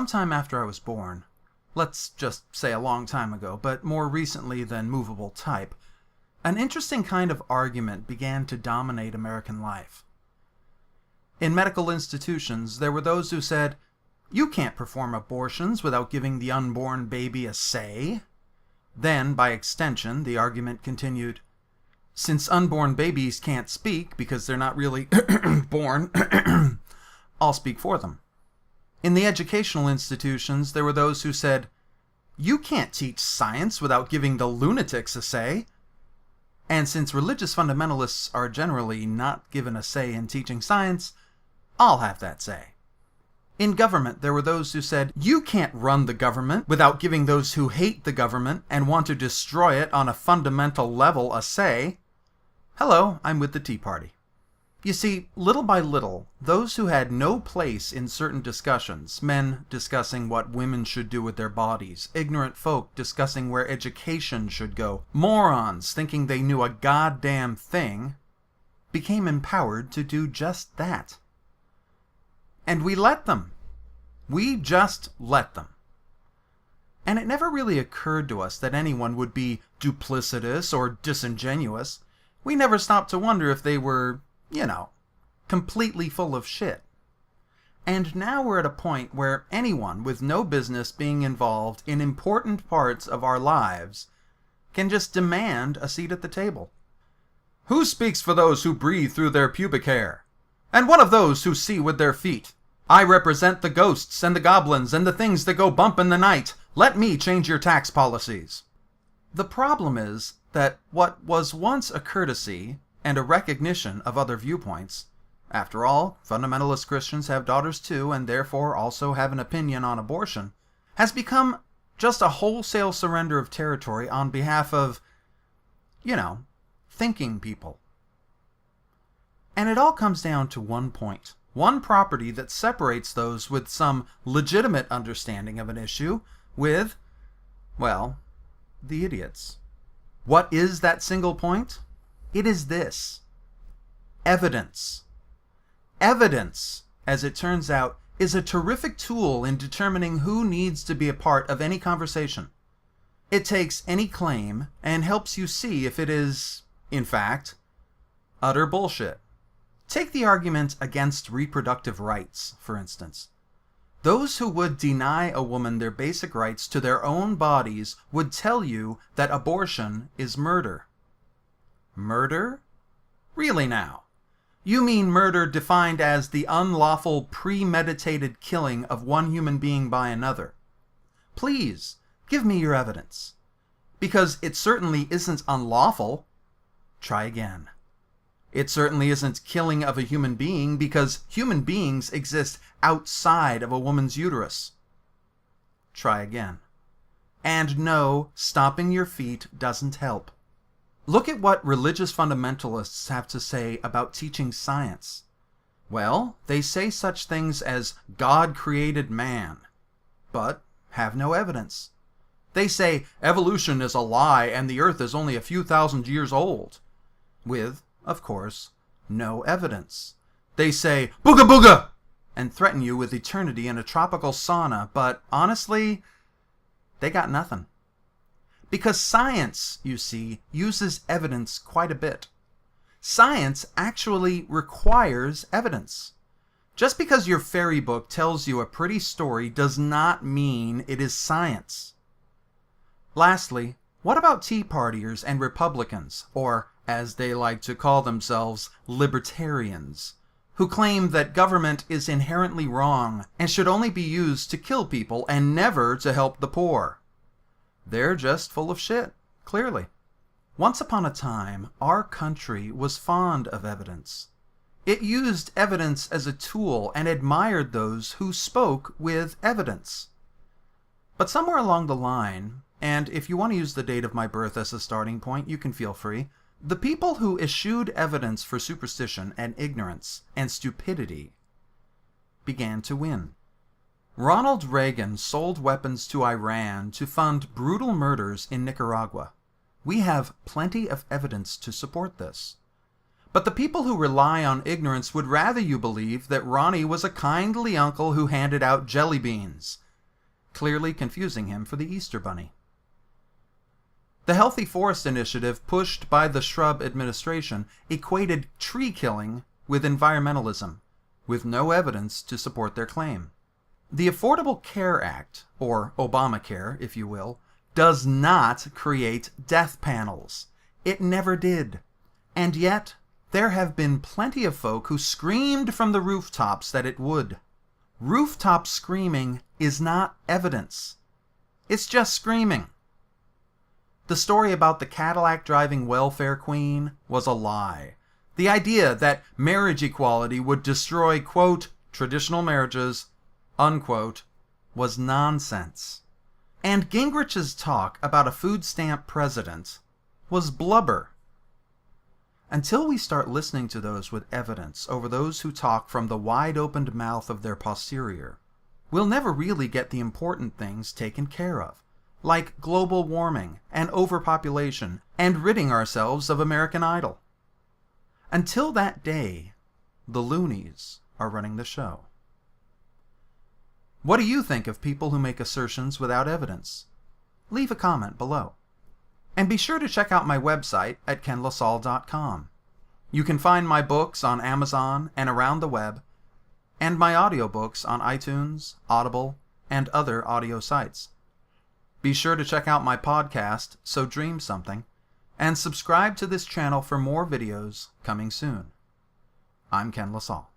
sometime after I was born, let's just say a long time ago, but more recently than movable type, an interesting kind of argument began to dominate American life. In medical institutions, there were those who said, "You can't perform abortions without giving the unborn baby a say." Then, by extension, the argument continued, "Since unborn babies can't speak because they're not really born, I'll speak for them." In the educational institutions, there were those who said, "You can't teach science without giving the lunatics a say." And since religious fundamentalists are generally not given a say in teaching science, I'll have that say. In government, there were those who said, "You can't run the government without giving those who hate the government and want to destroy it on a fundamental level a say." Hello, I'm with the Tea Party. You see, little by little, those who had no place in certain discussions, men discussing what women should do with their bodies, ignorant folk discussing where education should go, morons thinking they knew a goddamn thing, became empowered to do just that. And we let them. We just let them. And it never really occurred to us that anyone would be duplicitous or disingenuous. We never stopped to wonder if they were, completely full of shit. And now we're at a point where anyone with no business being involved in important parts of our lives can just demand a seat at the table. "Who speaks for those who breathe through their pubic hair? And what of those who see with their feet? I represent the ghosts and the goblins and the things that go bump in the night. Let me change your tax policies." The problem is that what was once a courtesy and a recognition of other viewpoints, after all, fundamentalist Christians have daughters too and therefore also have an opinion on abortion, has become just a wholesale surrender of territory on behalf of, thinking people. And it all comes down to one point, one property that separates those with some legitimate understanding of an issue with, the idiots. What is that single point? It is this: evidence. Evidence, as it turns out, is a terrific tool in determining who needs to be a part of any conversation. It takes any claim and helps you see if it is, in fact, utter bullshit. Take the argument against reproductive rights, for instance. Those who would deny a woman their basic rights to their own bodies would tell you that abortion is murder. Murder? Really now? You mean murder defined as the unlawful, premeditated killing of one human being by another? Please, give me your evidence. Because it certainly isn't unlawful. Try again. It certainly isn't killing of a human being because human beings exist outside of a woman's uterus. Try again. And no, stomping your feet doesn't help. Look at what religious fundamentalists have to say about teaching science. Well, they say such things as God created man, but have no evidence. They say evolution is a lie and the earth is only a few thousand years old, with, of course, no evidence. They say, "Booga booga!" and threaten you with eternity in a tropical sauna, but honestly, they got nothing. Because science, you see, uses evidence quite a bit. Science actually requires evidence. Just because your fairy book tells you a pretty story does not mean it is science. Lastly, what about Tea Partiers and Republicans, or, as they like to call themselves, libertarians, who claim that government is inherently wrong and should only be used to kill people and never to help the poor? They're just full of shit, clearly. Once upon a time, our country was fond of evidence. It used evidence as a tool and admired those who spoke with evidence. But somewhere along the line, and if you want to use the date of my birth as a starting point, you can feel free, the people who eschewed evidence for superstition and ignorance and stupidity began to win. Ronald Reagan sold weapons to Iran to fund brutal murders in Nicaragua. We have plenty of evidence to support this. But the people who rely on ignorance would rather you believe that Ronnie was a kindly uncle who handed out jelly beans, clearly confusing him for the Easter Bunny. The Healthy Forest Initiative, pushed by the Shrub administration, equated tree killing with environmentalism, with no evidence to support their claim. The Affordable Care Act, or Obamacare, if you will, does not create death panels. It never did. And yet, there have been plenty of folk who screamed from the rooftops that it would. Rooftop screaming is not evidence. It's just screaming. The story about the Cadillac driving welfare queen was a lie. The idea that marriage equality would destroy, quote, traditional marriages, unquote, was nonsense. And Gingrich's talk about a food stamp president was blubber. Until we start listening to those with evidence over those who talk from the wide-opened mouth of their posterior, we'll never really get the important things taken care of, like global warming and overpopulation, and ridding ourselves of American Idol. Until that day, the loonies are running the show. What do you think of people who make assertions without evidence? Leave a comment below. And be sure to check out my website at kenlasalle.com. You can find my books on Amazon and around the web, and my audiobooks on iTunes, Audible, and other audio sites. Be sure to check out my podcast, So Dream Something, and subscribe to this channel for more videos coming soon. I'm Ken LaSalle.